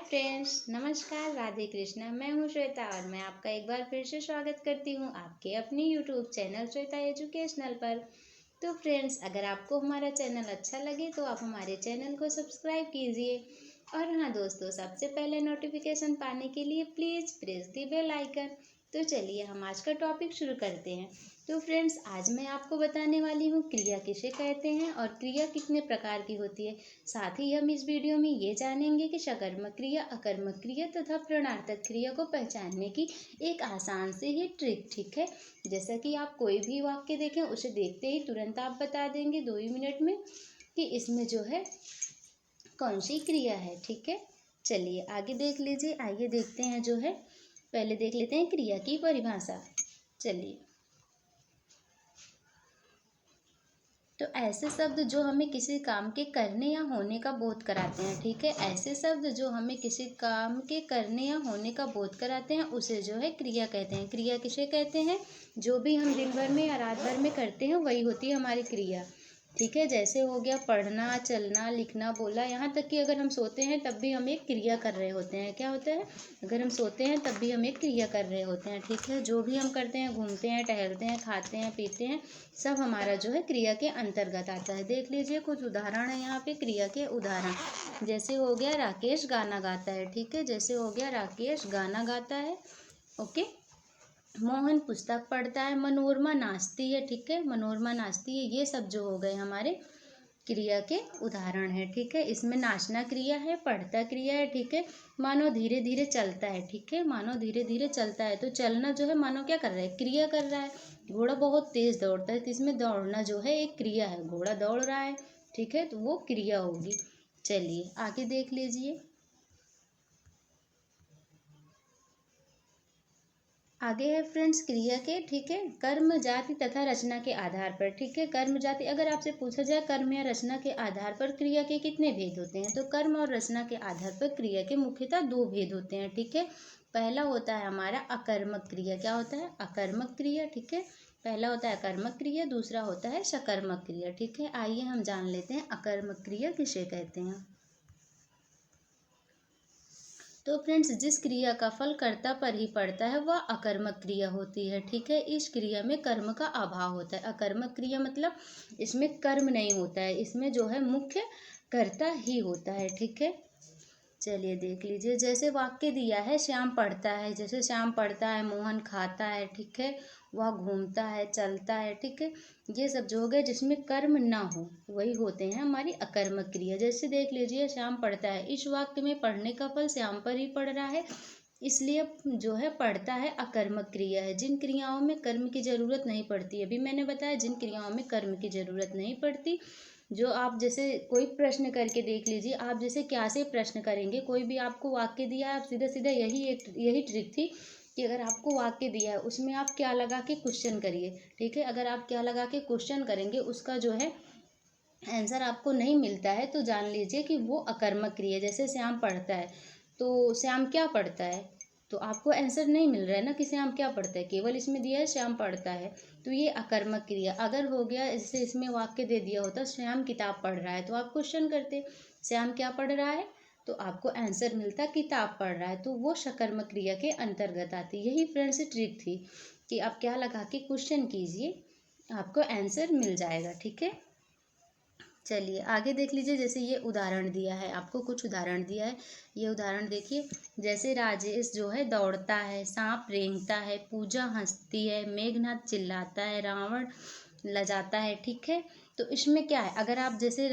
Friends, नमस्कार, राधे कृष्णा। मैं हूँ श्वेता और मैं आपका एक बार फिर से स्वागत करती हूँ आपके अपने यूट्यूब चैनल श्वेता एजुकेशनल पर। तो फ्रेंड्स, अगर आपको हमारा चैनल अच्छा लगे तो आप हमारे चैनल को सब्सक्राइब कीजिए। और हाँ दोस्तों, सबसे पहले नोटिफिकेशन पाने के लिए please press the bell icon. तो चलिए हम आज का टॉपिक शुरू करते हैं। तो फ्रेंड्स, आज मैं आपको बताने वाली हूँ क्रिया किसे कहते हैं और क्रिया कितने प्रकार की होती है। साथ ही हम इस वीडियो में ये जानेंगे कि सकर्मक क्रिया, अकर्मक क्रिया तथा प्रणार्थक क्रिया को पहचानने की एक आसान से ही ट्रिक, ठीक है। जैसा कि आप कोई भी वाक्य देखें, उसे देखते ही तुरंत आप बता देंगे 2 ही मिनट में कि इसमें जो है कौन सी क्रिया है, ठीक है। चलिए आगे देख लीजिए। आइए देखते हैं जो है, पहले देख लेते हैं क्रिया की परिभाषा। चलिए, तो ऐसे शब्द जो हमें किसी काम के करने या होने का बोध कराते हैं, ठीक है। ऐसे शब्द जो हमें किसी काम के करने या होने का बोध कराते हैं उसे जो है क्रिया कहते हैं। क्रिया किसे कहते हैं? जो भी हम दिन भर में या रात भर में करते हैं वही होती है हमारी क्रिया, ठीक है। जैसे हो गया पढ़ना, चलना, लिखना, बोला, यहाँ तक कि अगर हम सोते हैं तब भी हम एक क्रिया कर रहे होते हैं। क्या होता है? अगर हम सोते हैं तब भी हम एक क्रिया कर रहे होते हैं, ठीक है। जो भी हम करते हैं, घूमते हैं, टहलते हैं, खाते हैं, पीते हैं, सब हमारा जो है क्रिया के अंतर्गत आता है। देख लीजिए कुछ उदाहरण है यहाँ पे क्रिया के उदाहरण। जैसे हो गया राकेश गाना गाता है, ठीक है। जैसे हो गया राकेश गाना गाता है, ओके। मोहन पुस्तक पढ़ता है, मनोरमा नाचती है, ठीक है। मनोरमा नाचती है, ये सब जो हो गए हमारे क्रिया के उदाहरण है, ठीक है। इसमें नाचना क्रिया है, पढ़ता क्रिया है, ठीक है। मानो धीरे धीरे चलता है, ठीक है। मानो धीरे धीरे चलता है, तो चलना जो है मानो क्या कर रहा है? क्रिया कर रहा है। घोड़ा बहुत तेज दौड़ता है, तो इसमें दौड़ना जो है एक क्रिया है। घोड़ा दौड़ रहा है, ठीक है, तो वो क्रिया होगी। चलिए आगे देख लीजिए। आगे है फ्रेंड्स क्रिया के, ठीक है, कर्म, जाति तथा रचना के आधार पर, ठीक है। कर्म जाति, अगर आपसे पूछा जाए कर्म या रचना के आधार पर क्रिया के कितने भेद होते हैं, तो कर्म और रचना के आधार पर क्रिया के मुख्यतः 2 भेद होते हैं, ठीक है। पहला होता है हमारा अकर्मक क्रिया। क्या होता है? अकर्मक क्रिया, ठीक है। पहला होता है अकर्मक क्रिया, दूसरा होता है सकर्मक क्रिया, ठीक है। आइए हम जान लेते हैं अकर्मक क्रिया किसे कहते हैं। तो फ्रेंड्स, जिस क्रिया का फल कर्ता पर ही पड़ता है वह अकर्मक क्रिया होती है, ठीक है। इस क्रिया में कर्म का अभाव होता है। अकर्मक क्रिया मतलब इसमें कर्म नहीं होता है, इसमें जो है मुख्य कर्ता ही होता है, ठीक है। चलिए देख लीजिए। जैसे वाक्य दिया है श्याम पढ़ता है, जैसे श्याम पढ़ता है, मोहन खाता है, ठीक है, वह घूमता है, चलता है, ठीक है। ये सब जो हो गए जिसमें कर्म ना हो वही होते हैं हमारी अकर्मक क्रिया। जैसे देख लीजिए श्याम पढ़ता है, इस वाक्य में पढ़ने का फल श्याम पर ही पड़ रहा है, इसलिए जो है पढ़ता है अकर्मक क्रिया है। जिन क्रियाओं में कर्म की जरूरत नहीं पड़ती, अभी मैंने बताया जिन क्रियाओं में कर्म की जरूरत नहीं पड़ती, जो आप जैसे कोई प्रश्न करके देख लीजिए। आप जैसे क्या से प्रश्न करेंगे, कोई भी आपको वाक्य दिया है, आप सीधा सीधा यही ट्रिक थी कि अगर आपको वाक्य दिया है उसमें आप क्या लगा के क्वेश्चन करिए, ठीक है। अगर आप क्या लगा के क्वेश्चन करेंगे, उसका जो है आंसर आपको नहीं मिलता है, तो जान लीजिए कि वो अकर्मक क्रिया। जैसे श्याम पढ़ता है, तो श्याम क्या पढ़ता है, तो आपको आंसर नहीं मिल रहा है ना कि श्याम क्या पढ़ता है, केवल इसमें दिया है श्याम पढ़ता है, तो ये अकर्मक क्रिया। अगर हो गया जैसे इसमें वाक्य दे दिया होता श्याम किताब पढ़ रहा है, तो आप क्वेश्चन करते श्याम क्या पढ़ रहा है, तो आपको आंसर मिलता किताब पढ़ रहा है, तो वो सकर्मक क्रिया के अंतर्गत आती। यही फ्रेंड्स ट्रिक थी कि आप क्या लगा के क्वेश्चन कीजिए, आपको आंसर मिल जाएगा, ठीक है। चलिए आगे देख लीजिए। जैसे ये उदाहरण दिया है, आपको कुछ उदाहरण दिया है, ये उदाहरण देखिए। जैसे राजेश जो है दौड़ता है, सांप रेंगता है, पूजा हंसती है, मेघनाथ चिल्लाता है, रावण लजाता है, ठीक है। तो इसमें क्या है? अगर आप जैसे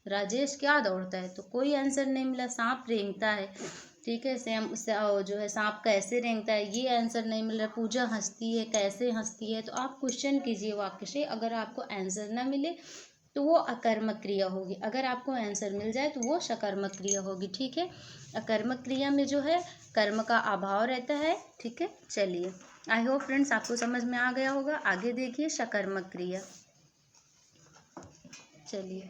राजेश क्या दौड़ता है, तो कोई आंसर नहीं मिला। सांप रेंगता है, ठीक है, जो है सांप कैसे रेंगता है, ये आंसर नहीं मिल रहा। पूजा हंसती है, कैसे हंसती है, तो आप क्वेश्चन कीजिए वाक्य से। अगर आपको आंसर ना मिले तो वो अकर्मक क्रिया होगी, अगर आपको आंसर मिल जाए तो वो सकर्मक क्रिया होगी, ठीक है। अकर्मक क्रिया में जो है कर्म का अभाव रहता है, ठीक है। चलिए, आई होप फ्रेंड्स आपको समझ में आ गया होगा। आगे देखिए सकर्मक क्रिया। चलिए,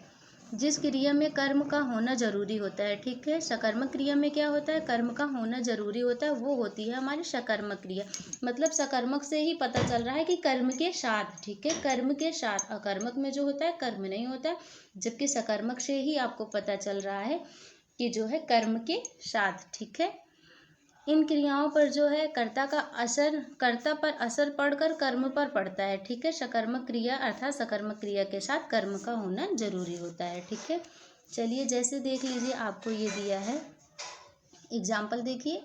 जिस क्रिया में कर्म का होना जरूरी होता है, ठीक है। सकर्मक क्रिया में क्या होता है? कर्म का होना जरूरी होता है, वो होती है हमारी सकर्मक क्रिया। मतलब सकर्मक से ही पता चल रहा है कि कर्म के साथ, ठीक है, कर्म के साथ। अकर्मक में जो होता है कर्म नहीं होता है, जबकि सकर्मक से ही आपको पता चल रहा है कि जो है कर्म के साथ, ठीक है। इन क्रियाओं पर जो है कर्ता पर असर पड़कर कर्म पर पड़ता है, ठीक है। सकर्मक क्रिया अर्थात सकर्मक क्रिया के साथ कर्म का होना जरूरी होता है, ठीक है। चलिए जैसे देख लीजिए, आपको ये दिया है एग्जाम्पल, देखिए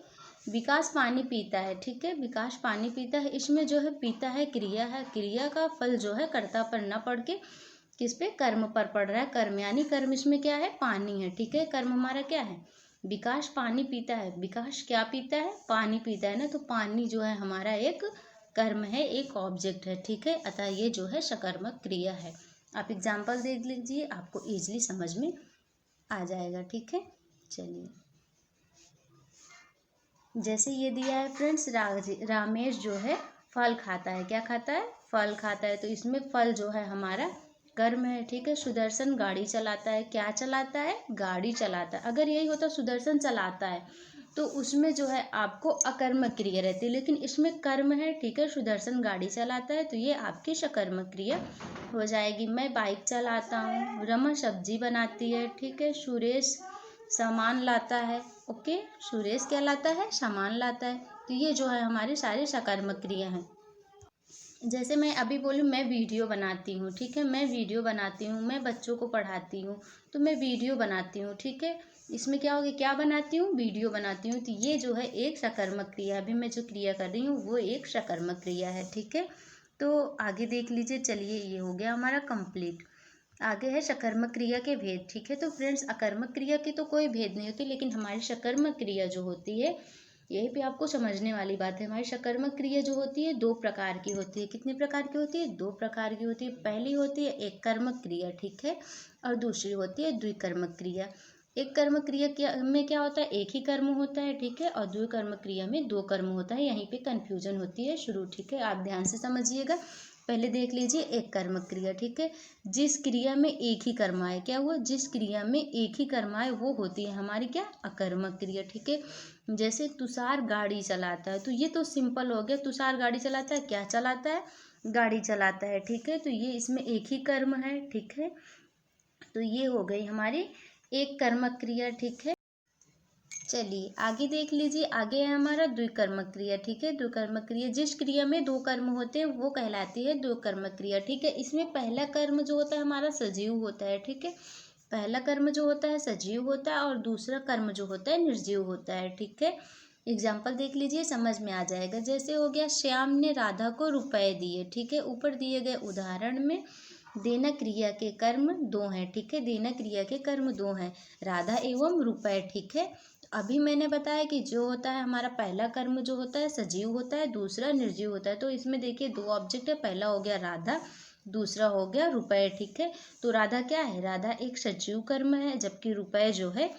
विकास पानी पीता है, ठीक है। विकास पानी पीता है, इसमें जो है पीता है क्रिया है, क्रिया का फल जो है कर्ता पर न पड़ के किस पे, कर्म पर पड़ रहा है। कर्म यानी कर्म इसमें क्या है, पानी है, ठीक है। कर्म हमारा क्या है, विकास पानी पीता है। विकास क्या पीता है, पानी पीता है ना, तो पानी जो है हमारा एक कर्म है, एक ऑब्जेक्ट है, ठीक है। अतः ये जो है सकर्मक क्रिया है। आप एग्जाम्पल देख लीजिए, आपको इजीली समझ में आ जाएगा, ठीक है। चलिए जैसे ये दिया है फ्रेंड्स, रामेश जो है फल खाता है, क्या खाता है, फल खाता है। तो इसमें फल जो है हमारा कर्म है, ठीक है। सुदर्शन गाड़ी चलाता है, क्या चलाता है, गाड़ी चलाता है। अगर यही होता सुदर्शन चलाता है तो उसमें जो है आपको अकर्मक क्रिया रहती है, लेकिन इसमें कर्म है, ठीक है। सुदर्शन गाड़ी चलाता है तो ये आपकी सकर्मक क्रिया हो जाएगी। मैं बाइक चलाता हूँ, रमा सब्जी बनाती है, ठीक है। सुरेश सामान लाता है, ओके। सुरेश क्या लाता है, सामान लाता है। तो ये जो है हमारी सारी सकर्मक क्रिया हैं। जैसे मैं अभी बोलूँ, मैं वीडियो बनाती हूँ, ठीक है। मैं वीडियो बनाती हूँ, मैं बच्चों को पढ़ाती हूँ, तो मैं वीडियो बनाती हूँ, ठीक है। इसमें क्या होगी, क्या बनाती हूँ, वीडियो बनाती हूँ। तो ये जो है एक सकर्मक क्रिया, अभी मैं जो क्रिया कर रही हूँ वो एक सकर्मक क्रिया है, ठीक है। तो आगे देख लीजिए, चलिए ये हो गया हमारा कंप्लीट। आगे है सकर्मक क्रिया के भेद, ठीक है। तो फ्रेंड्स अकर्मक क्रिया के तो कोई भेद नहीं होती, लेकिन हमारी सकर्मक क्रिया जो होती है, यही पे आपको समझने वाली बात है। हमारी सकर्मक क्रिया जो होती है दो प्रकार की होती है। कितने प्रकार की होती है, दो प्रकार की होती है। पहली होती है एक कर्मक क्रिया, ठीक है, और दूसरी होती है द्विकर्मक क्रिया। एक कर्मक क्रिया में क्या होता है, एक ही कर्म होता है, ठीक है, और द्विकर्मक क्रिया में दो कर्म होता है। यहीं पे कंफ्यूजन होती है शुरू, ठीक है। आप ध्यान से समझिएगा। पहले देख लीजिए एक कर्मक क्रिया, ठीक है। जिस क्रिया में एक ही कर्म आए, क्या हुआ, जिस क्रिया में एक ही कर्म आए वो होती है हमारी क्या, अकर्मक क्रिया, ठीक है। जैसे तुषार गाड़ी चलाता है, तो ये तो सिंपल हो गया। तुषार गाड़ी चलाता है, क्या चलाता है, गाड़ी चलाता है, ठीक है। तो ये इसमें एक ही कर्म है, ठीक है। तो ये हो गई हमारी एक कर्मक क्रिया, ठीक है। चलिए आगे देख लीजिए, आगे है हमारा द्विकर्मक क्रिया, ठीक है। द्विकर्मक क्रिया, जिस क्रिया में दो कर्म होते हैं वो कहलाती है द्विकर्मक क्रिया, ठीक है। इसमें पहला कर्म जो होता है हमारा सजीव होता है, ठीक है। पहला कर्म जो होता है सजीव होता है और दूसरा कर्म जो होता है निर्जीव होता है, ठीक है। एग्जाम्पल देख लीजिए, समझ में आ जाएगा। जैसे हो गया, श्याम ने राधा को रुपए दिए, ठीक है। ऊपर दिए गए उदाहरण में देना क्रिया के कर्म दो हैं, ठीक है। देना क्रिया के कर्म दो हैं, राधा एवं रुपए, ठीक है। अभी मैंने बताया कि जो होता है हमारा पहला कर्म जो होता है सजीव होता है, दूसरा निर्जीव होता है। तो इसमें देखिए दो ऑब्जेक्ट है, पहला हो गया राधा, दूसरा हो गया रुपए, ठीक है। तो राधा क्या है, राधा एक सजीव कर्म है, जबकि रुपए जो है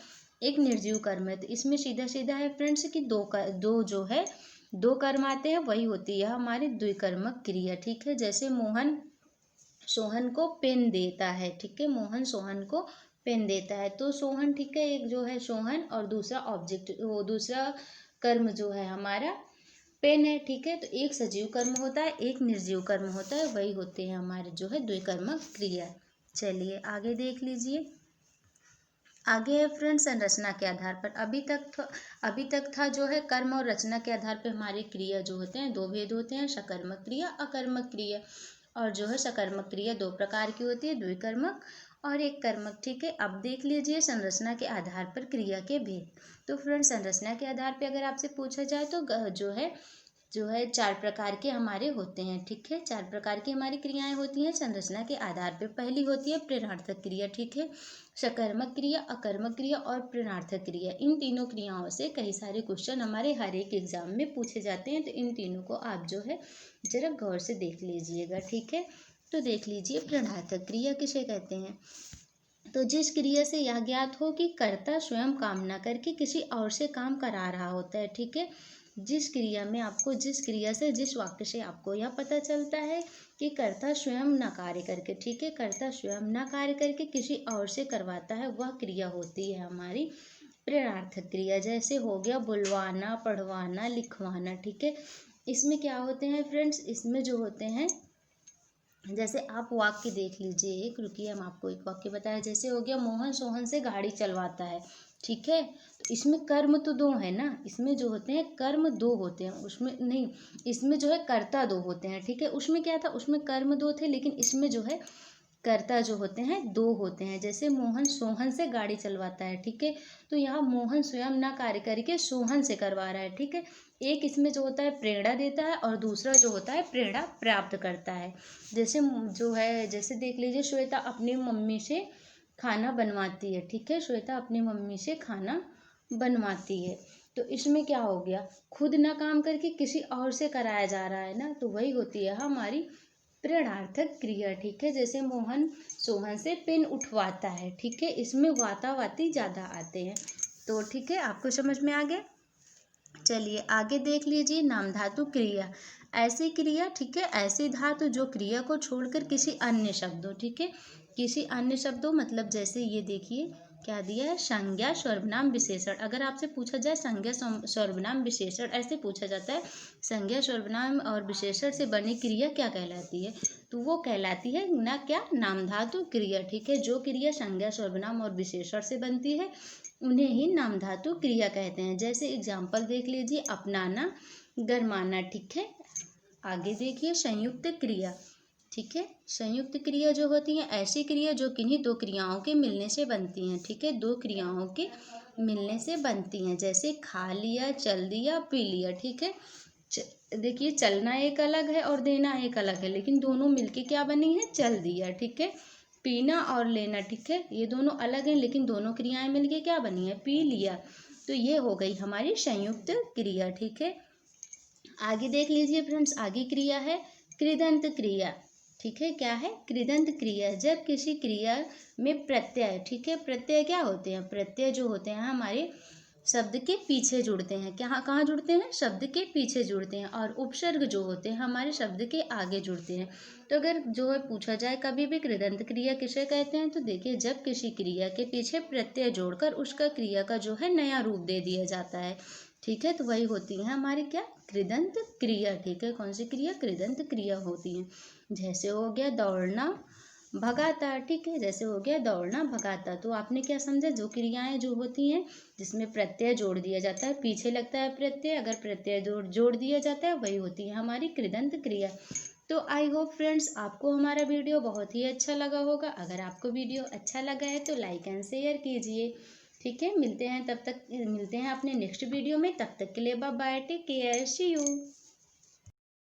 एक निर्जीव कर्म है। तो इसमें सीधा सीधा है फ्रेंड्स कि दो जो है दो कर्म आते हैं, वही होती है हमारी द्विकर्मक क्रिया, ठीक है। जैसे मोहन सोहन को पेन देता है, ठीक है। मोहन सोहन को पेन देता है, तो सोहन, ठीक है, एक जो है सोहन और दूसरा ऑब्जेक्ट, वो दूसरा कर्म जो है हमारा पेन है, ठीक है। तो एक सजीव कर्म होता है, एक निर्जीव कर्म होता है, वही होते हैं हमारे जो है द्विकर्मक क्रिया। चलिए आगे देख लीजिए। आगे है फ्रेंड्स संरचना के आधार पर। अभी तक था जो है कर्म और रचना के आधार पर हमारी क्रिया जो होते हैं दो भेद होते हैं, सकर्मक क्रिया, अकर्मक क्रिया। और जो है सकर्मक क्रिया दो प्रकार की होती है, द्विकर्मक और एक कर्मक, ठीक है। अब देख लीजिए संरचना के आधार पर क्रिया के भेद। तो फ्रेंड्स संरचना के आधार पर अगर आपसे पूछा जाए तो जो है चार प्रकार के हमारे होते हैं, ठीक है। चार प्रकार की हमारी क्रियाएं होती हैं संरचना के आधार पर। पहली होती है प्रेरणार्थक क्रिया, ठीक है। सकर्मक क्रिया, अकर्मक क्रिया और प्रेरणार्थक क्रिया, इन तीनों क्रियाओं से कई सारे क्वेश्चन हमारे हर एक एग्जाम में पूछे जाते हैं। तो इन तीनों को आप जो है जरा गौर से देख लीजिएगा, ठीक है। तो देख लीजिए प्रेरणार्थक क्रिया किसे कहते हैं। तो जिस क्रिया से यह ज्ञात हो कि कर्ता स्वयं काम न करके किसी और से काम करा रहा होता है, ठीक है। जिस क्रिया से, जिस वाक्य से आपको यह पता चलता है कि कर्ता स्वयं न कार्य करके, ठीक है, कर्ता स्वयं न कार्य करके किसी और से करवाता है, वह क्रिया होती है हमारी प्रेरणार्थक क्रिया। जैसे हो गया बुलवाना, पढ़वाना, लिखवाना, ठीक है। इसमें क्या होते हैं फ्रेंड्स, इसमें जो होते हैं जैसे आप वाक्य देख लीजिए एक, रुकिए हम आपको एक वाक्य बताया। जैसे हो गया मोहन सोहन से गाड़ी चलवाता है, ठीक है। तो इसमें कर्म तो दो है ना, इसमें जो होते हैं कर्म दो होते हैं, उसमें नहीं, इसमें जो है कर्ता दो होते हैं, ठीक है। उसमें क्या था, उसमें कर्म दो थे, लेकिन इसमें जो है कर्ता जो होते हैं दो होते हैं। जैसे मोहन सोहन से गाड़ी चलवाता है, ठीक है। तो यहाँ मोहन स्वयं ना कार्य करके सोहन से करवा रहा है, ठीक है। एक इसमें जो होता है प्रेरणा देता है और दूसरा जो होता है प्रेरणा प्राप्त करता है। जैसे जो है, जैसे देख लीजिए, श्वेता अपनी मम्मी से खाना बनवाती है, ठीक है। श्वेता अपनी मम्मी से खाना बनवाती है। तो इसमें क्या हो गया, खुद ना काम करके किसी और से कराया जा रहा है ना, तो वही होती है हमारी प्रेरणार्थक क्रिया, ठीक है। जैसे मोहन सोहन से पेन उठवाता है, ठीक है। इसमें वातावाती ज़्यादा आते हैं। तो ठीक है, आपको समझ में आ गया। चलिए आगे देख लीजिए, नाम धातु क्रिया। ऐसी क्रिया, ठीक है, ऐसी धातु जो क्रिया को छोड़कर किसी अन्य शब्दों, ठीक है, किसी अन्य शब्दों, मतलब जैसे ये देखिए क्या दिया है, संज्ञा सर्वनाम विशेषण। अगर आपसे पूछा जाए संज्ञा सर्वनाम विशेषण, ऐसे पूछा जाता है, संज्ञा सर्वनाम और विशेषण से बनी क्रिया क्या कहलाती है, तो वो कहलाती है ना क्या, नाम धातु क्रिया, ठीक है। जो क्रिया संज्ञा सर्वनाम और विशेषण से बनती है उन्हें ही नाम धातु क्रिया कहते हैं। जैसे एग्जाम्पल देख लीजिए, अपनाना, गरमाना, ठीक है। आगे देखिए संयुक्त क्रिया, ठीक है। संयुक्त क्रिया जो होती है ऐसी क्रिया जो किन्हीं दो क्रियाओं के मिलने से बनती हैं, ठीक है। दो क्रियाओं के मिलने से बनती हैं। जैसे खा लिया, चल दिया, पी लिया, ठीक है। देखिए चलना एक अलग है और देना एक अलग है, लेकिन दोनों मिलके क्या बनी है, चल दिया, ठीक है। पीना और लेना, ठीक है, ये दोनों अलग हैं, लेकिन दोनों क्रियाएं मिलके क्या बनी है, पी लिया। तो ये हो गई हमारी संयुक्त क्रिया, ठीक है। आगे देख लीजिए फ्रेंड्स, आगे क्रिया है कृदंत क्रिया, ठीक है। क्या है, कृदंत क्रिया। जब किसी क्रिया में प्रत्यय, ठीक है, प्रत्यय क्या होते हैं, प्रत्यय जो होते हैं हमारे शब्द के पीछे जुड़ते हैं। क्या, कहाँ जुड़ते हैं, शब्द के पीछे जुड़ते हैं। और उपसर्ग जो होते हैं हमारे शब्द के आगे जुड़ते हैं। तो अगर जो है पूछा जाए कभी भी कृदंत क्रिया किसे कहते हैं, तो देखिए जब किसी क्रिया के पीछे प्रत्यय जोड़कर उसका क्रिया का जो है नया रूप दे दिया जाता है, ठीक है। तो वही होती है हमारी क्या, कृदंत क्रिया, ठीक है। कौन सी क्रिया, कृदंत क्रिया होती है। जैसे हो गया दौड़ना, भगाता, ठीक है। जैसे हो गया दौड़ना, भगाता। तो आपने क्या समझा, जो क्रियाएं जो होती हैं जिसमें प्रत्यय जोड़ दिया जाता है, पीछे लगता है प्रत्यय, अगर प्रत्यय जोड़ दिया जाता है वही होती है हमारी कृदंत क्रिया। तो आई होप फ्रेंड्स आपको हमारा वीडियो बहुत ही अच्छा लगा होगा। अगर आपको वीडियो अच्छा लगा है तो लाइक एंड शेयर कीजिए, ठीक है। मिलते हैं अपने नेक्स्ट वीडियो में, तब तक के लिए bye bye, take care, see you.